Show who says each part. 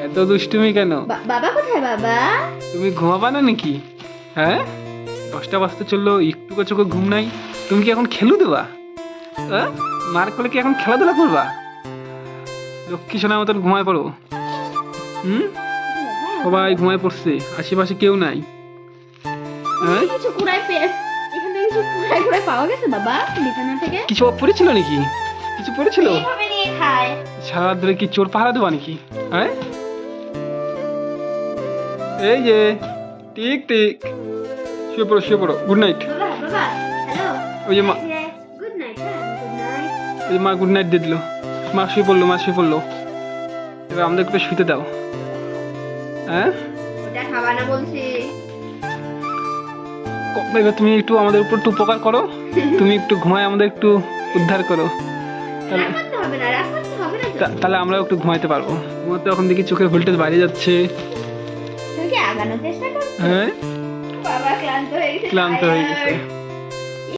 Speaker 1: এত দুষ্টুমি কেন?
Speaker 2: বাবা কোথায় বাবা?
Speaker 1: তুমি ঘুমাবা না নাকি? হ্যাঁ, 10টা বাজতে চললো, একটু চোখে ঘুম নাই। তুমি কি এখন খেলু দেবা? হ্যাঁ, মার কোলে কি এখন খেলাধুলা করবা? লক্ষ্মী সোনার মতন ঘুমায় পড়ো। সবাই ঘুমায় পড়ছে, আশেপাশে কেউ নাই। হ্যাঁ,
Speaker 2: কিছু কুড়াই পেয়ে এখানে কিছু কুড়াই পাওয়া গেছে বাবা বিছানা থেকে?
Speaker 1: কিছু পড়েছিল নাকি? কিছু পড়েছিল?
Speaker 2: এইভাবে নিয়ে খায়।
Speaker 1: সারা রাত ধরে কি চোর পাহারা দেবা নাকি? হ্যাঁ, এই যে টিক টিক, শুয়ে পড়ো শুয়ে পড়ো। Good night.
Speaker 2: বাবা বাবা হ্যালো।
Speaker 1: ওই যে মা,
Speaker 2: গুড নাইট। Good night.
Speaker 1: ওই যে মা গুড নাইট দিয়ে দিল। মা শুয়ে পড়লো, মা শুয়ে পড়লো। এবার আমাদের একটু শুতে দাও। হ্যাঁ,
Speaker 2: ওটা খাবা না বলছি।
Speaker 1: এবার তুমি একটু আমাদের উপর একটু উপকার করো। তুমি একটু ঘুমায় আমাদের একটু উদ্ধার করো। তাহলে
Speaker 2: রাগ করতে হবে না, রাগ করতে হবে না তো।
Speaker 1: তাহলে আমরাও একটু ঘুমাইতে পারবো। তোমার তো এখন দেখি চোখের ভোল্টেজ বাইরে যাচ্ছে।
Speaker 2: তুমি কি আগানোর চেষ্টা করছো?
Speaker 1: হ্যাঁ,
Speaker 2: বাবা ক্লান্ত হয়ে গেছে।
Speaker 1: ক্লান্ত হয়ে গেছে।